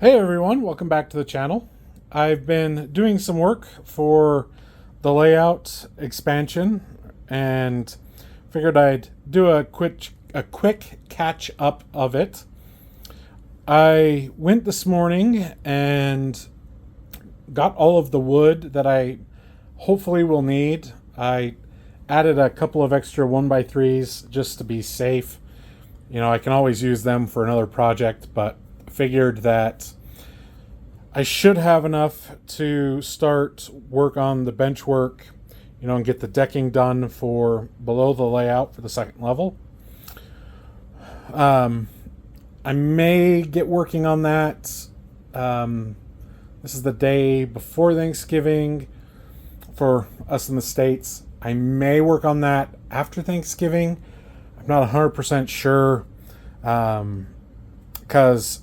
Hey everyone, welcome back to the channel. I've been doing some work for the layout expansion and figured I'd do a quick catch up of it. I went this morning and got all of the wood that I hopefully will need. I added a couple of extra 1x3s just to be safe. You know, I can always use them for another project, but figured that I should have enough to start work on the bench work, and get the decking done for below the layout for the second level. I may get working on that. This is the day before Thanksgiving for us in the States. I may work on that after Thanksgiving. I'm not 100% sure, because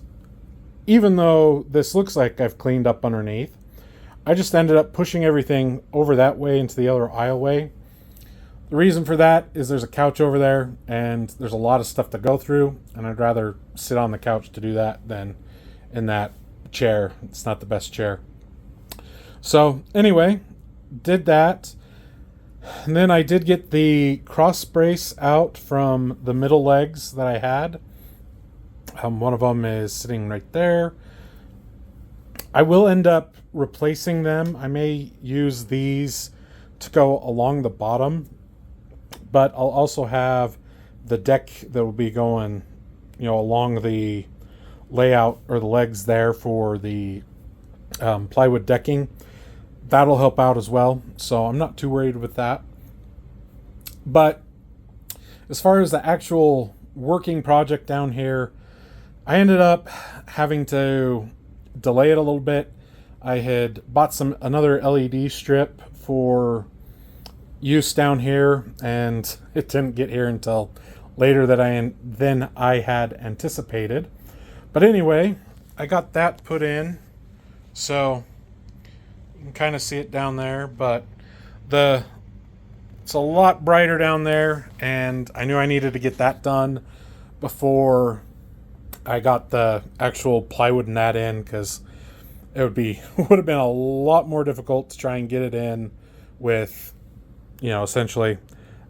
even though this looks like I've cleaned up underneath, I just ended up pushing everything over that way into the other aisleway. The reason for that is there's a couch over there and there's a lot of stuff to go through, and I'd rather sit on the couch to do that than in that chair. It's not the best chair. So anyway, did that. And then I did get the cross brace out from the middle legs that I had. One of them is sitting right there. I will end up replacing them. I may use these to go along the bottom, but I'll also have the deck that will be going, along the layout or the legs there for the plywood decking. That'll help out as well, so I'm not too worried with that. But as far as the actual working project down here, I ended up having to delay it a little bit. I had bought another LED strip for use down here, and it didn't get here until later than I had anticipated. But anyway, I got that put in, so you can kind of see it down there, but it's a lot brighter down there, and I knew I needed to get that done before I got the actual plywood and that in, because it would have been a lot more difficult to try and get it in with, essentially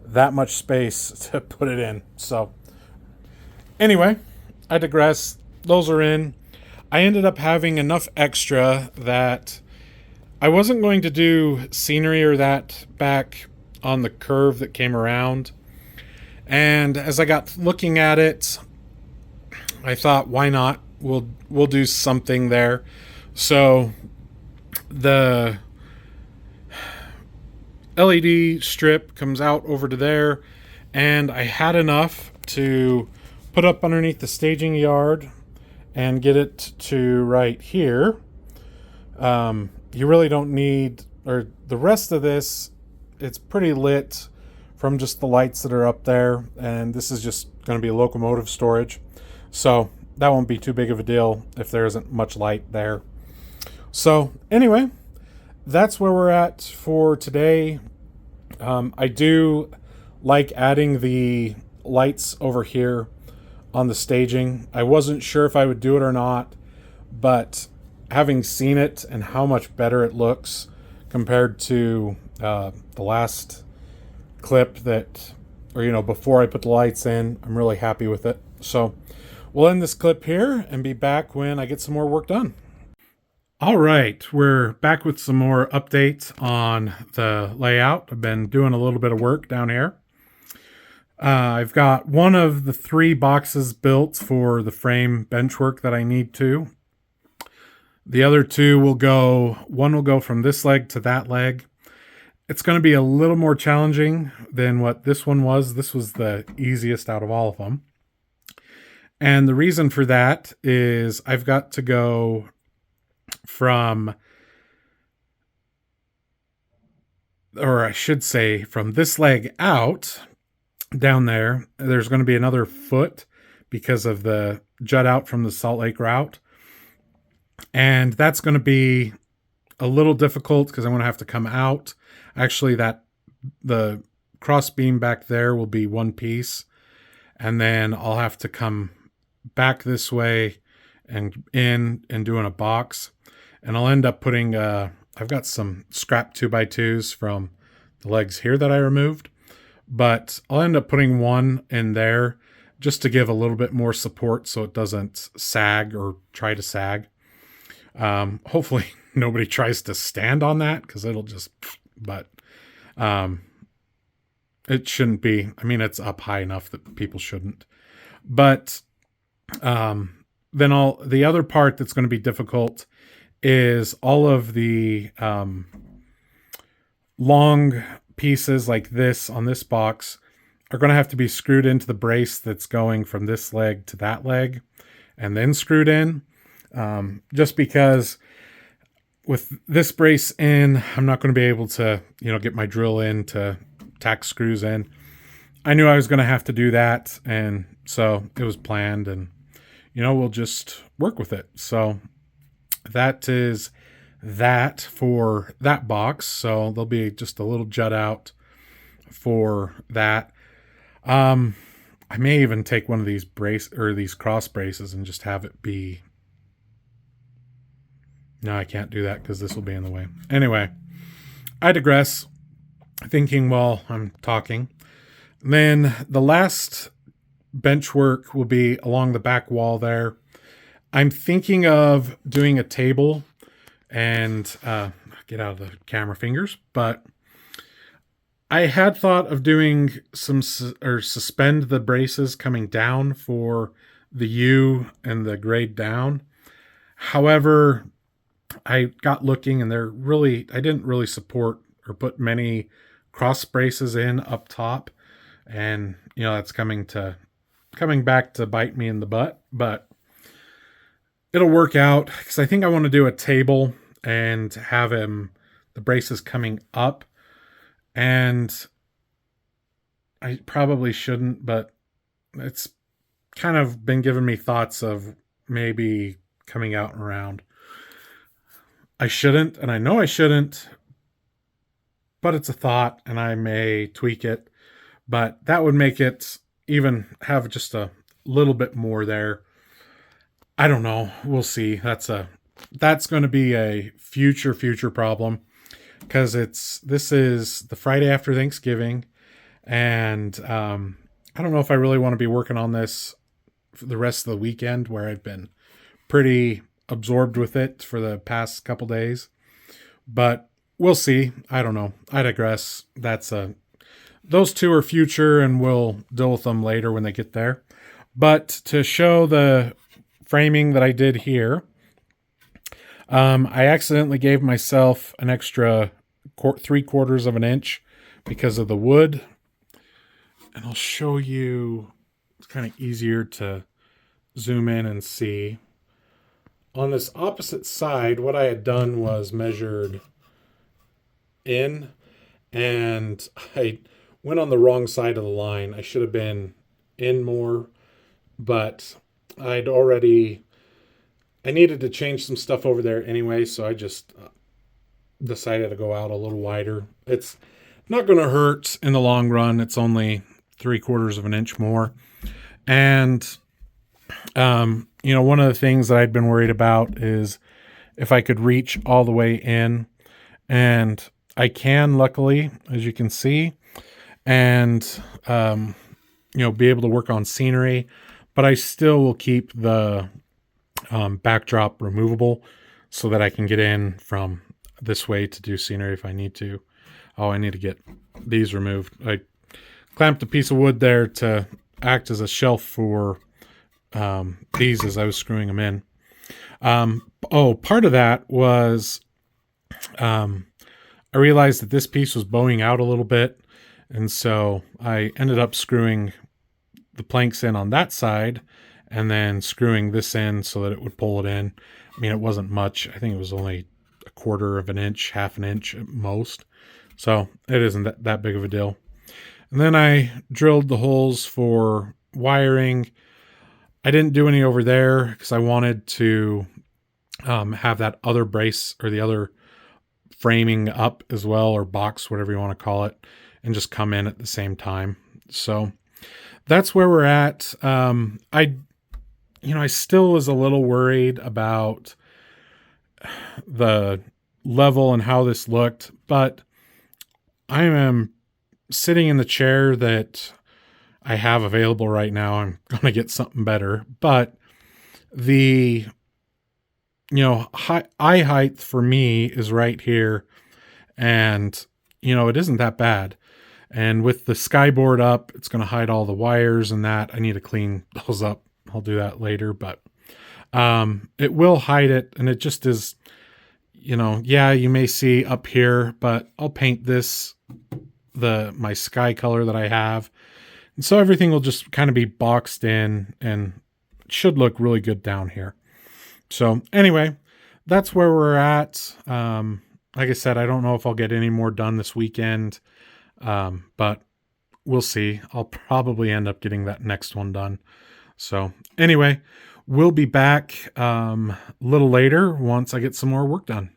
that much space to put it in. So anyway, I digress. Those are in. I ended up having enough extra that I wasn't going to do scenery or that back on the curve that came around. And as I got looking at it, I thought, why not? We'll do something there. So the LED strip comes out over to there, and I had enough to put up underneath the staging yard and get it to right here. You really don't need, or the rest of this, it's pretty lit from just the lights that are up there, and this is just going to be locomotive storage. So that won't be too big of a deal if there isn't much light there. So anyway, that's where we're at for today. I do like adding the lights over here on the staging. I wasn't sure if I would do it or not, but having seen it and how much better it looks compared to the last clip before I put the lights in, I'm really happy with it. So we'll end this clip here and be back when I get some more work done. All right, we're back with some more updates on the layout. I've been doing a little bit of work down here. I've got one of the 3 boxes built for the frame bench work that I need to. The other 2 one will go from this leg to that leg. It's going to be a little more challenging than what this one was. This was the easiest out of all of them. And the reason for that is I've got to go from this leg out down there. There's going to be another foot because of the jut out from the Salt Lake route. And that's going to be a little difficult because I'm going to have to come out. Actually, the cross beam back there will be one piece, and then I'll have to come back this way and doing a box. And I'll end up putting, I've got some scrap 2x2s from the legs here that I removed, but I'll end up putting one in there just to give a little bit more support so it doesn't sag or try to sag. Hopefully nobody tries to stand on that because it'll just, but it shouldn't be. I mean, it's up high enough that people shouldn't. But then the other part that's going to be difficult is all of the long pieces like this on this box are going to have to be screwed into the brace that's going from this leg to that leg and then screwed in. Just because with this brace in, I'm not going to be able to, get my drill in to tack screws in. I knew I was going to have to do that. And so it was planned, and, we'll just work with it. So that is that for that box. So there'll be just a little jut out for that. I may even take one of these these cross braces and just have it be. No, I can't do that because this will be in the way. Anyway, I digress. Thinking while I'm talking. Then the last bench work will be along the back wall there. I'm thinking of doing a table and get out of the camera fingers, but I had thought of doing suspend the braces coming down for the U and the grade down. However, I got looking and I didn't really support or put many cross braces in up top. And, that's coming back to bite me in the butt, but it'll work out because I think I want to do a table and have the braces coming up. And I probably shouldn't, but it's kind of been giving me thoughts of maybe coming out and around. I shouldn't, and I know I shouldn't, but it's a thought, and I may tweak it. But that would make it even have just a little bit more there. I don't know. We'll see. That's going to be a future problem because this is the Friday after Thanksgiving, and I don't know if I really want to be working on this for the rest of the weekend where I've been pretty absorbed with it for the past couple days, but we'll see. I don't know. I digress. Those two are future, and we'll deal with them later when they get there. But to show the framing that I did here, I accidentally gave myself an extra 3/4 of an inch because of the wood, and I'll show you. It's kind of easier to zoom in and see. On this opposite side, what I had done was measured in, and I went on the wrong side of the line. I should have been in more, but I needed to change some stuff over there anyway, so I just decided to go out a little wider. It's not going to hurt in the long run. It's only 3/4 of an inch more. And one of the things that I'd been worried about is if I could reach all the way in, and I can, luckily, as you can see, and, be able to work on scenery, but I still will keep the backdrop removable so that I can get in from this way to do scenery if I need to. Oh, I need to get these removed. I clamped a piece of wood there to act as a shelf for these as I was screwing them in. Part of that was I realized that this piece was bowing out a little bit, and so I ended up screwing the planks in on that side and then screwing this in so that it would pull it in. I mean, it wasn't much. I think it was only 1/4 of an inch, half an inch at most. So it isn't that big of a deal. And then I drilled the holes for wiring. I didn't do any over there because I wanted to have that other brace or the other framing up as well, or box, whatever you want to call it, and just come in at the same time. So that's where we're at. I I still was a little worried about the level and how this looked, but I am sitting in the chair that I have available right now. I'm going to get something better, but the, eye height for me is right here, and, it isn't that bad. And with the skyboard up, it's going to hide all the wires and that. I need to clean those up. I'll do that later, but it will hide it, and it just is, yeah, you may see up here, but I'll paint this my sky color that I have. And so everything will just kind of be boxed in and should look really good down here. So anyway, that's where we're at. Like I said, I don't know if I'll get any more done this weekend, but we'll see. I'll probably end up getting that next one done. So anyway, we'll be back a little later once I get some more work done.